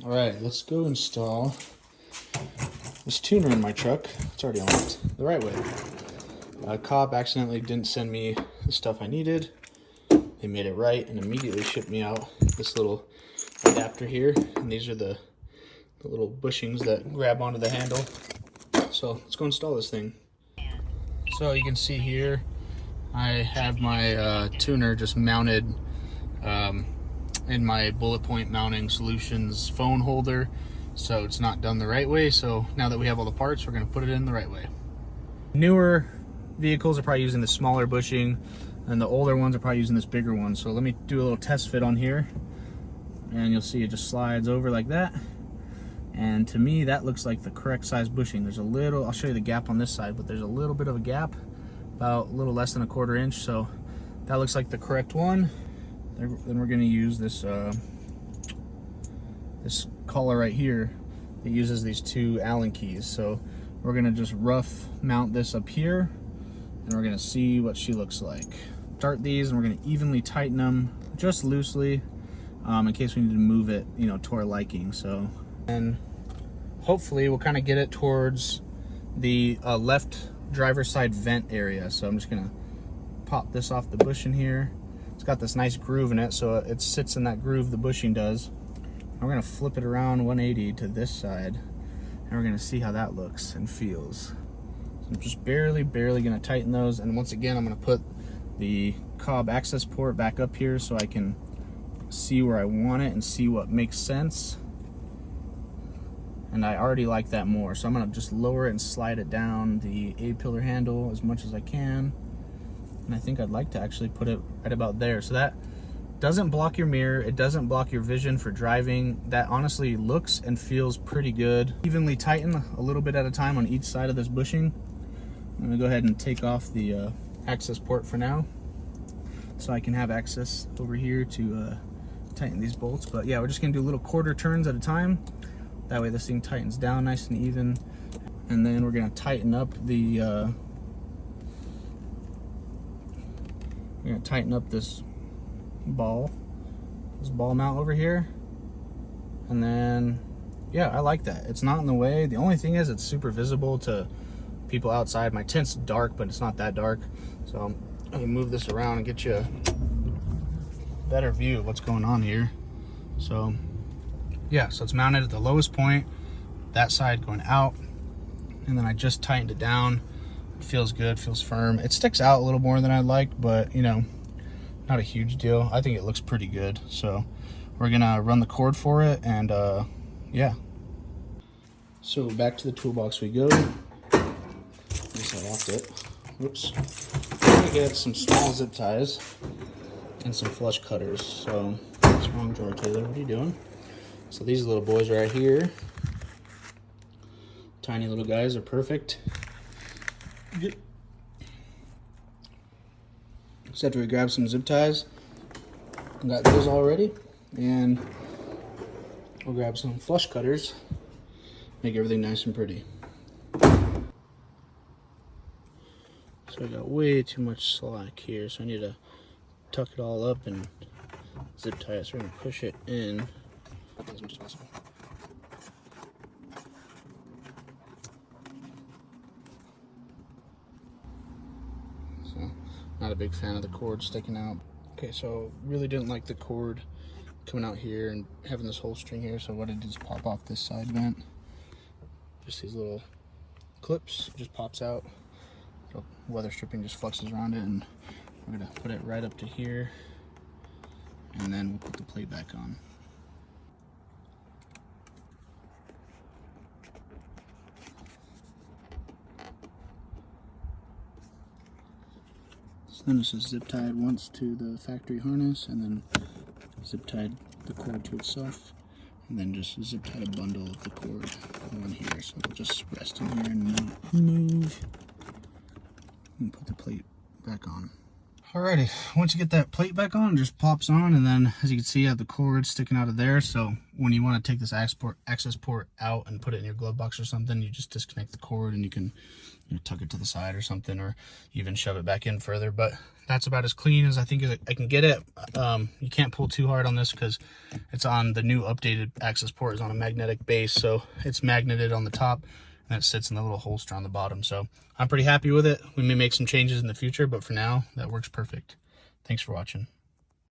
All right, let's go install this tuner in my truck. It's already unlocked the right way. Cobb accidentally didn't send me the stuff I needed. They made it right and immediately shipped me out this little adapter here. And these are the little bushings that grab onto the handle. So let's go install this thing. So you can see here, I have my tuner just mounted in my Bullet Point Mounting Solutions phone holder. So it's not done the right way. So now that we have all the parts, we're gonna put it in the right way. Newer vehicles are probably using the smaller bushing, and the older ones are probably using this bigger one. So let me do a little test fit on here, and you'll see it just slides over like that. And to me, that looks like the correct size bushing. There's a little, I'll show you the gap on this side, but there's a little bit of a gap, about a little less than 1/4 inch. So that looks like the correct one. Then we're gonna use this this collar right here. It uses these 2 Allen keys. So we're gonna just rough mount this up here, and we're gonna see what she looks like. Start these, and we're gonna evenly tighten them just loosely, in case we need to move it, you know, to our liking. So, and hopefully we'll kind of get it towards the left driver's side vent area. So I'm just gonna pop this off the bushing here. It's got this nice groove in it, so it sits in that groove the bushing does. We're gonna flip it around 180 to this side, and we're gonna see how that looks and feels. So I'm just barely gonna tighten those, and once again, I'm gonna put the Cobb Accessport back up here so I can see where I want it and see what makes sense. And I already like that more, so I'm gonna just lower it and slide it down the A-pillar handle as much as I can. And I think I'd like to actually put it right about there. So that doesn't block your mirror, it doesn't block your vision for driving. That honestly looks and feels pretty good. Evenly tighten a little bit at a time on each side of this bushing. I'm gonna go ahead and take off the access port for now, so I can have access over here to tighten these bolts. But yeah, we're just gonna do little 1/4 turns at a time. That way this thing tightens down nice and even. And then we're gonna tighten up the this ball mount over here. And then, yeah, I like that. It's not in the way. The only thing is it's super visible to people outside. My tent's dark, but it's not that dark. So I'm gonna move this around and get you a better view of what's going on here. So yeah, so it's mounted at the lowest point, that side going out, and then I just tightened it down. It feels good, feels firm. It sticks out a little more than I'd like, but you know, not a huge deal. I think it looks pretty good. So we're gonna run the cord for it, and yeah. So back to the toolbox we go. I guess I locked it. Whoops. I'm gonna get some small zip ties and some flush cutters. So what's wrong, George Taylor? What are you doing? So these little boys right here, tiny little guys, are perfect. So after we grab some zip ties, I got those already, and we'll grab some flush cutters, make everything nice and pretty. So I got way too much slack here, so I need to tuck it all up and zip tie it. So we're gonna push it in as much as possible. So, not a big fan of the cord sticking out. Okay, so really didn't like the cord coming out here and having this whole string here, so what I did is pop off this side vent. Just these little clips, just pops out. So weather stripping just flexes around it, and we're gonna put it right up to here, and then we'll put the plate back on. So then this is zip tied once to the factory harness, and then zip tied the cord to itself, and then just zip tied a bundle of the cord on here, so it'll just rest in here and not move. And put the plate back on. Alrighty, once you get that plate back on, it just pops on, and then as you can see, you have the cord sticking out of there. So when you want to take this access port out and put it in your glove box or something, you just disconnect the cord and you can tuck it to the side or something, or even shove it back in further. But that's about as clean as I think I can get it. You can't pull too hard on this because it's on the new updated access port is on a magnetic base, so it's magneted on the top and it sits in the little holster on the bottom. So I'm pretty happy with it. We may make some changes in the future, but for now, that works perfect. Thanks for watching.